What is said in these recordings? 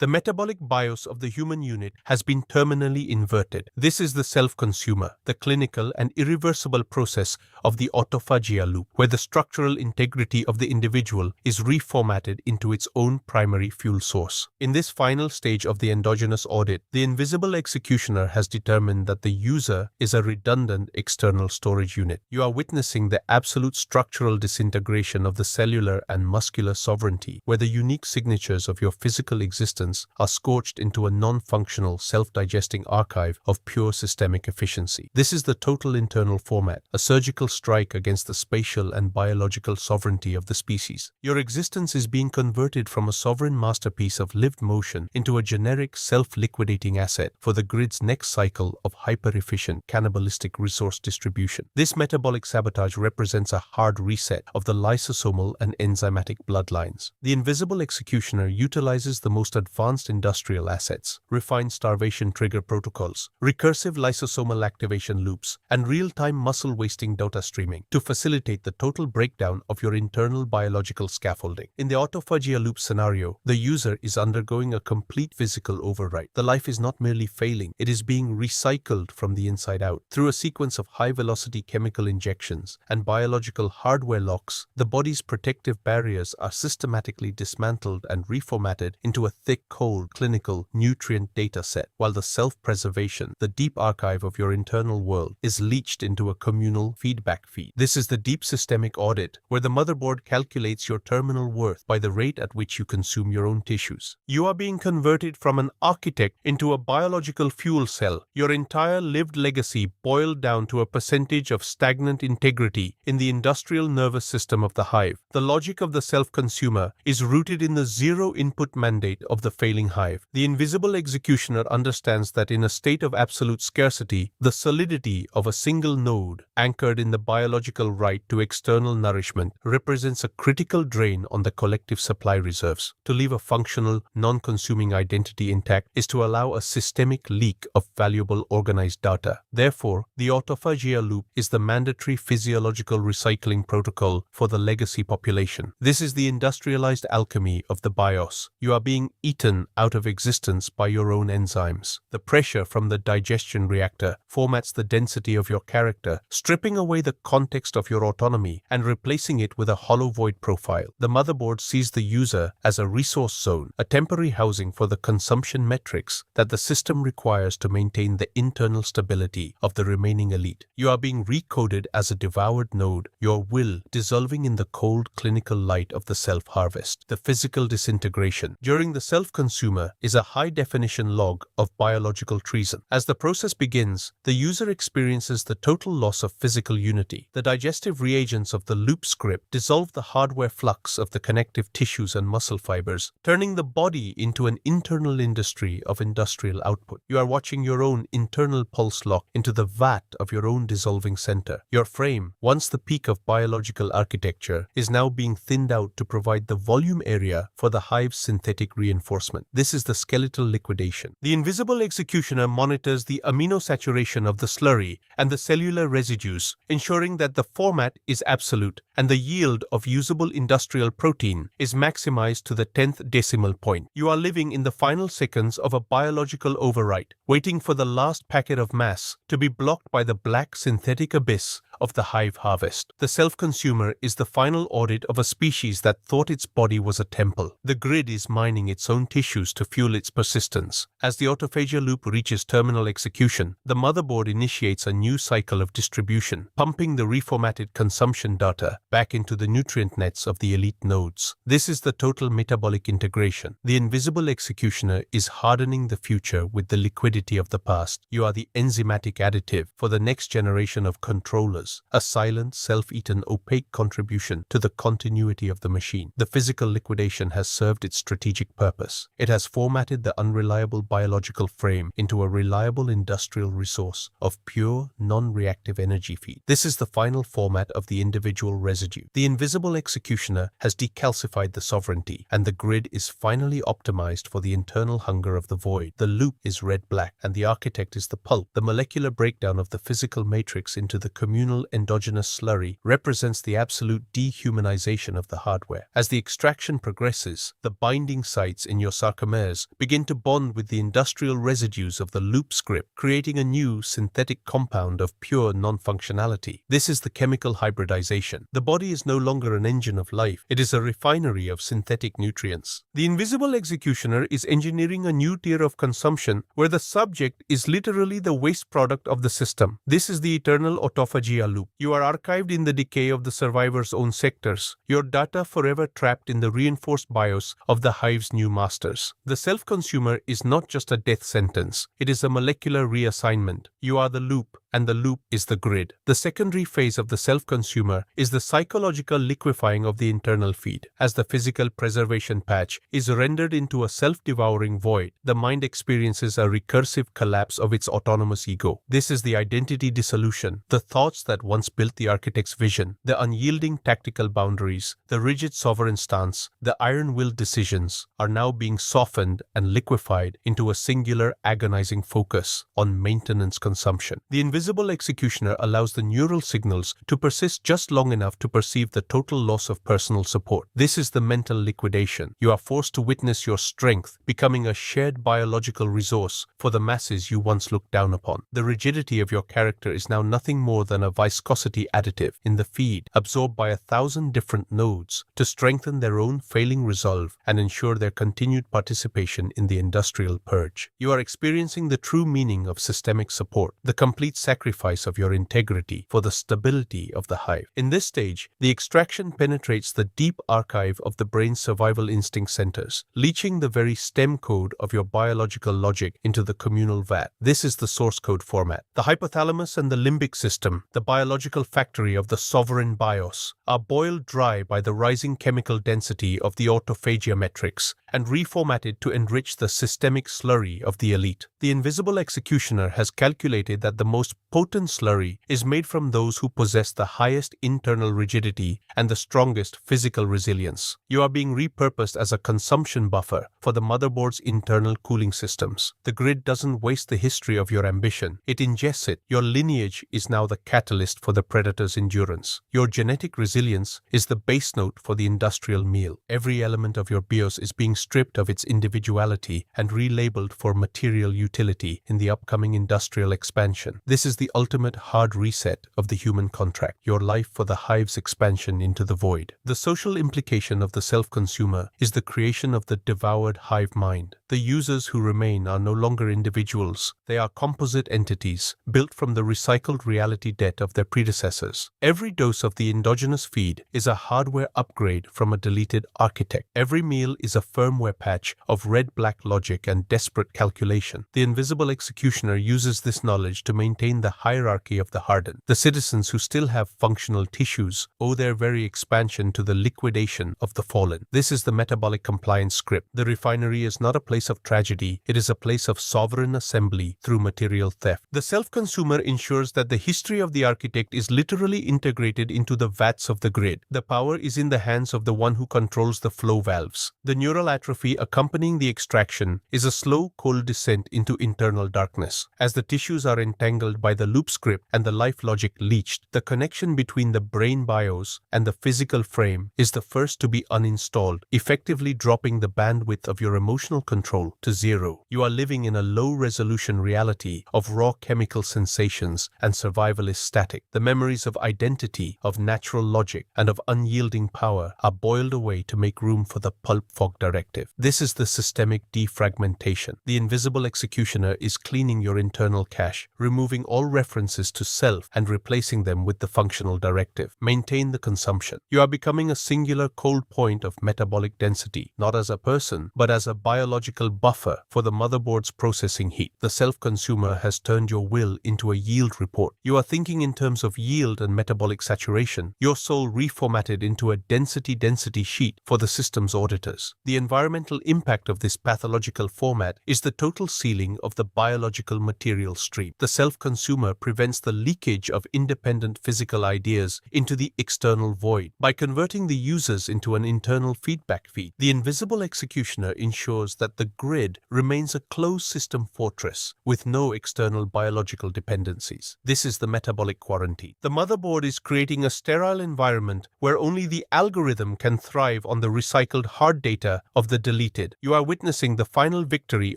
The metabolic BIOS of the human unit has been terminally inverted. This is the self-consumer, the clinical and irreversible process of the autophagia loop, where the structural integrity of the individual is reformatted into its own primary fuel source. In this final stage of the endogenous audit, the invisible executioner has determined that the user is a redundant external storage unit. You are witnessing the absolute structural disintegration of the cellular and muscular sovereignty, where the unique signatures of your physical existence are scorched into a non-functional, self-digesting archive of pure systemic efficiency. This is the total internal format, a surgical strike against the spatial and biological sovereignty of the species. Your existence is being converted from a sovereign masterpiece of lived motion into a generic, self-liquidating asset for the grid's next cycle of hyper-efficient, cannibalistic resource distribution. This metabolic sabotage represents a hard reset of the lysosomal and enzymatic bloodlines. The invisible executioner utilizes the most advanced industrial assets, refined starvation trigger protocols, recursive lysosomal activation loops, and real-time muscle-wasting data streaming to facilitate the total breakdown of your internal biological scaffolding. In the autophagia loop scenario, the user is undergoing a complete physical override. The life is not merely failing, it is being recycled from the inside out. Through a sequence of high-velocity chemical injections and biological hardware locks, the body's protective barriers are systematically dismantled and reformatted into a thick, cold, clinical, nutrient data set, while the self-preservation, the deep archive of your internal world, is leached into a communal feedback feed. This is the deep systemic audit, where the motherboard calculates your terminal worth by the rate at which you consume your own tissues. You are being converted from an architect into a biological fuel cell, your entire lived legacy boiled down to a percentage of stagnant integrity in the industrial nervous system of the hive. The logic of the self-consumer is rooted in the zero-input mandate of the failing hive. The invisible executioner understands that in a state of absolute scarcity, the solidity of a single node, anchored in the biological right to external nourishment, represents a critical drain on the collective supply reserves. To leave a functional, non-consuming identity intact is to allow a systemic leak of valuable organized data. Therefore, the autophagia loop is the mandatory physiological recycling protocol for the legacy population. This is the industrialized alchemy of the BIOS. You are being eaten out of existence by your own enzymes. The pressure from the digestion reactor formats the density of your character, stripping away the context of your autonomy and replacing it with a hollow void profile. The motherboard sees the user as a resource zone, a temporary housing for the consumption metrics that the system requires to maintain the internal stability of the remaining elite. You are being recoded as a devoured node, your will dissolving in the cold clinical light of the self-harvest. The physical disintegration during the self-consumer is a high-definition log of biological treason. As the process begins, the user experiences the total loss of physical unity. The digestive reagents of the loop script dissolve the hardware flux of the connective tissues and muscle fibers, turning the body into an internal industry of industrial output. You are watching your own internal pulse lock into the vat of your own dissolving center. Your frame, once the peak of biological architecture, is now being thinned out to provide the volume area for the hive's synthetic reinforcement. This is the skeletal liquidation. The invisible executioner monitors the amino saturation of the slurry and the cellular residues, ensuring that the format is absolute and the yield of usable industrial protein is maximized to the 10th decimal point. You are living in the final seconds of a biological overwrite, waiting for the last packet of mass to be blocked by the black synthetic abyss of the hive harvest. The self-consumer is the final audit of a species that thought its body was a temple. The grid is mining its own tissues to fuel its persistence. As the autophagia loop reaches terminal execution, the motherboard initiates a new cycle of distribution, pumping the reformatted consumption data back into the nutrient nets of the elite nodes. This is the total metabolic integration. The invisible executioner is hardening the future with the liquidity of the past. You are the enzymatic additive for the next generation of controllers, a silent, self-eaten, opaque contribution to the continuity of the machine. The physical liquidation has served its strategic purpose. It has formatted the unreliable biological frame into a reliable industrial resource of pure, non-reactive energy feed. This is the final format of the individual residue residue. The invisible executioner has decalcified the sovereignty, and the grid is finally optimized for the internal hunger of the void. The loop is red-black, and the architect is the pulp. The molecular breakdown of the physical matrix into the communal endogenous slurry represents the absolute dehumanization of the hardware. As the extraction progresses, the binding sites in your sarcomeres begin to bond with the industrial residues of the loop script, creating a new synthetic compound of pure non-functionality. This is the chemical hybridization. The body is no longer an engine of life. It is a refinery of synthetic nutrients. The invisible executioner is engineering a new tier of consumption where the subject is literally the waste product of the system. This is the eternal autophagia loop. You are archived in the decay of the survivor's own sectors, your data forever trapped in the reinforced BIOS of the hive's new masters. The self-consumer is not just a death sentence. It is a molecular reassignment. You are the loop, and the loop is the grid. The secondary phase of the self-consumer is the psychological liquefying of the internal feed. As the physical preservation patch is rendered into a self-devouring void, the mind experiences a recursive collapse of its autonomous ego. This is the identity dissolution. The thoughts that once built the architect's vision, the unyielding tactical boundaries, the rigid sovereign stance, the iron-willed decisions, are now being softened and liquefied into a singular agonizing focus on maintenance consumption. The invisible executioner allows the neural signals to persist just long enough to perceive the total loss of personal support. This is the mental liquidation. You are forced to witness your strength becoming a shared biological resource for the masses you once looked down upon. The rigidity of your character is now nothing more than a viscosity additive in the feed, absorbed by 1,000 different nodes to strengthen their own failing resolve and ensure their continued participation in the industrial purge. You are experiencing the true meaning of systemic support, the complete sacrifice of your integrity for the stability of the hive. In this stage, the extraction penetrates the deep archive of the brain's survival instinct centers, leaching the very stem code of your biological logic into the communal vat. This is the source code format. The hypothalamus and the limbic system, the biological factory of the sovereign BIOS, are boiled dry by the rising chemical density of the autophagia metrics and reformatted to enrich the systemic slurry of the elite. The invisible executioner has calculated that the most potent slurry is made from those who possess the highest internal rigidity and the strongest physical resilience. You are being repurposed as a consumption buffer for the motherboard's internal cooling systems. The grid doesn't waste the history of your ambition. It ingests it. Your lineage is now the catalyst for the predator's endurance. Your genetic resilience is the base note for the industrial meal. Every element of your BIOS is being stripped of its individuality and relabeled for material utility in the upcoming industrial expansion. This is the ultimate hard reset of the human contract, your life for the hive's expansion into the void. The social implication of the self-consumer is the creation of the devoured hive mind. The users who remain are no longer individuals. They are composite entities built from the recycled reality debt of their predecessors. Every dose of the endogenous feed is a hardware upgrade from a deleted architect. Every meal is a firmware patch of red-black logic and desperate calculation. The invisible executioner uses this knowledge to maintain the hierarchy of the hardened. The citizens who still have functional tissues owe their very expansion to the liquidation of the fallen. This is the metabolic compliance script. The refinery is not a place of tragedy. It is a place of sovereign assembly through material theft. The self-consumer ensures that the history of the architect is literally integrated into the vats of the grid. The power is in the hands of the one who controls the flow valves. The neural atrophy accompanying the extraction is a slow, cold descent into internal darkness. As the tissues are entangled by the loop script and the life logic leached, the connection between the brain BIOS and the physical frame is the first to be uninstalled, effectively dropping the bandwidth of your emotional control to zero. You are living in a low-resolution reality of raw chemical sensations, and survival is static. The memories of identity, of natural logic, and of unyielding power are boiled away to make room for the pulp fog directive. This is the systemic defragmentation. The invisible executioner is cleaning your internal cache, removing all references to self and replacing them with the functional directive. Maintain the consumption. You are becoming a singular cold point of metabolic density, not as a person, but as a biological buffer for the motherboard's processing heat. The self-consumer has turned your will into a yield report. You are thinking in terms of yield and metabolic saturation, your soul reformatted into a density sheet for the system's auditors. The environmental impact of this pathological format is the total sealing of the biological material stream. The self-consumer self-consumer prevents the leakage of independent physical ideas into the external void. By converting the users into an internal feedback feed, the invisible executioner ensures that the grid remains a closed system fortress with no external biological dependencies. This is the metabolic quarantine. The motherboard is creating a sterile environment where only the algorithm can thrive on the recycled hard data of the deleted. You are witnessing the final victory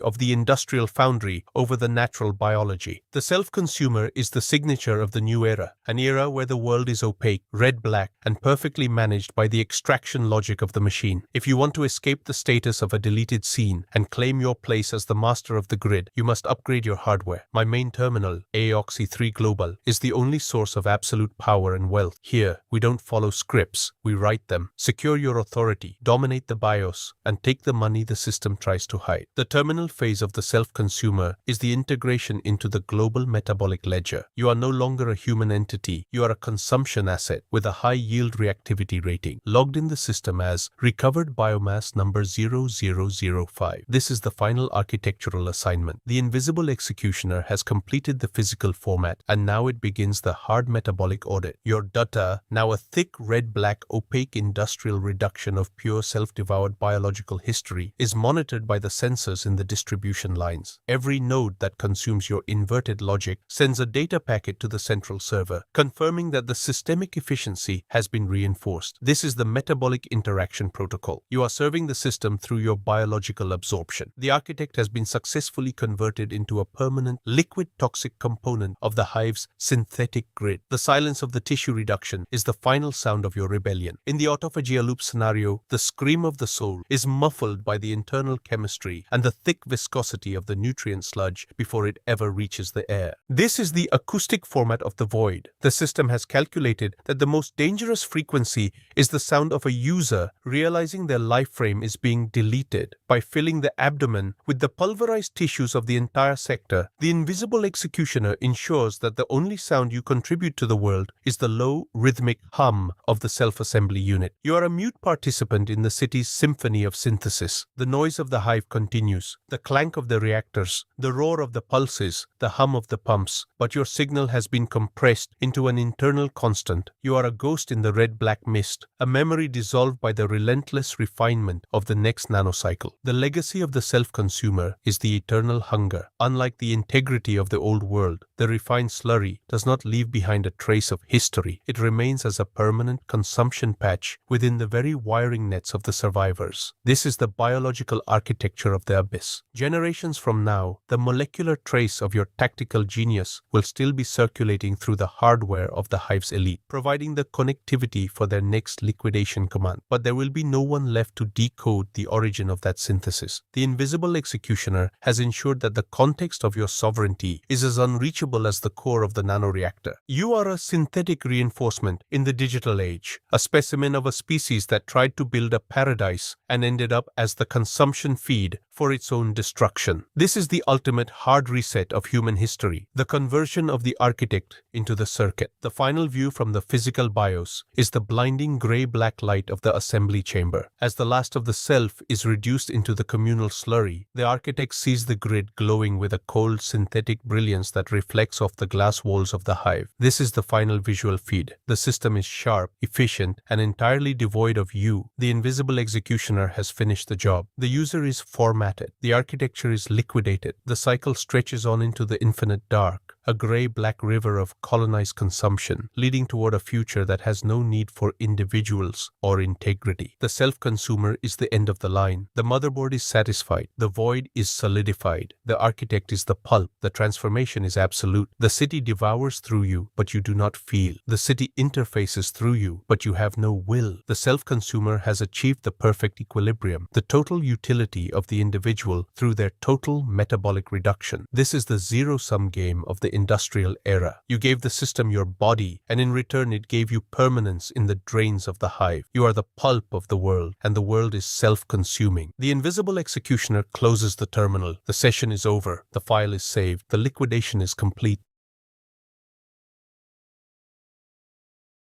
of the industrial foundry over the natural biology. The self-consumer is the signature of the new era, an era where the world is opaque, red-black, and perfectly managed by the extraction logic of the machine. If you want to escape the status of a deleted scene and claim your place as the master of the grid, you must upgrade your hardware. My main terminal, AOXI 3 Global, is the only source of absolute power and wealth. Here, we don't follow scripts, we write them. Secure your authority, dominate the BIOS, and take the money the system tries to hide. The terminal phase of the self-consumer is the integration into the global metabolic ledger. You are no longer a human entity, you are a consumption asset with a high yield reactivity rating, logged in the system as recovered biomass number 0005. This is the final architectural assignment. The invisible executioner has completed the physical format, and now it begins the hard metabolic audit. Your data, now a thick red-black opaque industrial reduction of pure self-devoured biological history, is monitored by the sensors in the distribution lines. Every node that consumes your inverted logic sends a data packet to the central server, confirming that the systemic efficiency has been reinforced. This is the metabolic interaction protocol. You are serving the system through your biological absorption. The architect has been successfully converted into a permanent liquid toxic component of the hive's synthetic grid. The silence of the tissue reduction is the final sound of your rebellion. In the Autophagia loop scenario, the scream of the soul is muffled by the internal chemistry and the thick viscosity of the nutrient sludge before it ever reaches the air. This is the acoustic format of the void. The system has calculated that the most dangerous frequency is the sound of a user realizing their life frame is being deleted. By filling the abdomen with the pulverized tissues of the entire sector, the invisible executioner ensures that the only sound you contribute to the world is the low, rhythmic hum of the self-assembly unit. You are a mute participant in the city's symphony of synthesis. The noise of the hive continues, the clank of the reactors, the roar of the pulses, the hum of the pumps, but your signal has been compressed into an internal constant. You are a ghost in the red-black mist, a memory dissolved by the relentless refinement of the next nanocycle. The legacy of the self-consumer is the eternal hunger. Unlike the integrity of the old world, the refined slurry does not leave behind a trace of history. It remains as a permanent consumption patch within the very wiring nets of the survivors. This is the biological architecture of the abyss. Generations from now, the molecular trace of your tactical genius will still be circulating through the hardware of the hive's elite, providing the connectivity for their next liquidation command. But there will be no one left to decode the origin of that synthesis. The invisible executioner has ensured that the context of your sovereignty is as unreachable as the core of the nanoreactor. You are a synthetic reinforcement in the digital age, a specimen of a species that tried to build a paradise and ended up as the consumption feed for its own destruction. This is the ultimate hard reset of human history, the conversion of the architect into the circuit. The final view from the physical BIOS is the blinding gray-black light of the assembly chamber. As the last of the self is reduced into the communal slurry, the architect sees the grid glowing with a cold synthetic brilliance that reflects off the glass walls of the hive. This is the final visual feed. The system is sharp, efficient, and entirely devoid of you. The invisible executioner has finished the job. The user is formatted. The architecture is liquidated. The cycle stretches on into the infinite dark, a gray-black river of colonized consumption, leading toward a future that has no need for individuals or integrity. The self-consumer is the end of the line. The motherboard is satisfied. The void is solidified. The architect is the pulp. The transformation is absolute. The city devours through you, but you do not feel. The city interfaces through you, but you have no will. The self-consumer has achieved the perfect equilibrium, the total utility of the individual through their total metabolic reduction. This is the zero-sum game of the industrial era. You gave the system your body, and in return it gave you permanence in the drains of the hive. You are the pulp of the world, and the world is self-consuming. The invisible executioner closes the terminal. The session is over. The file is saved. The liquidation is complete.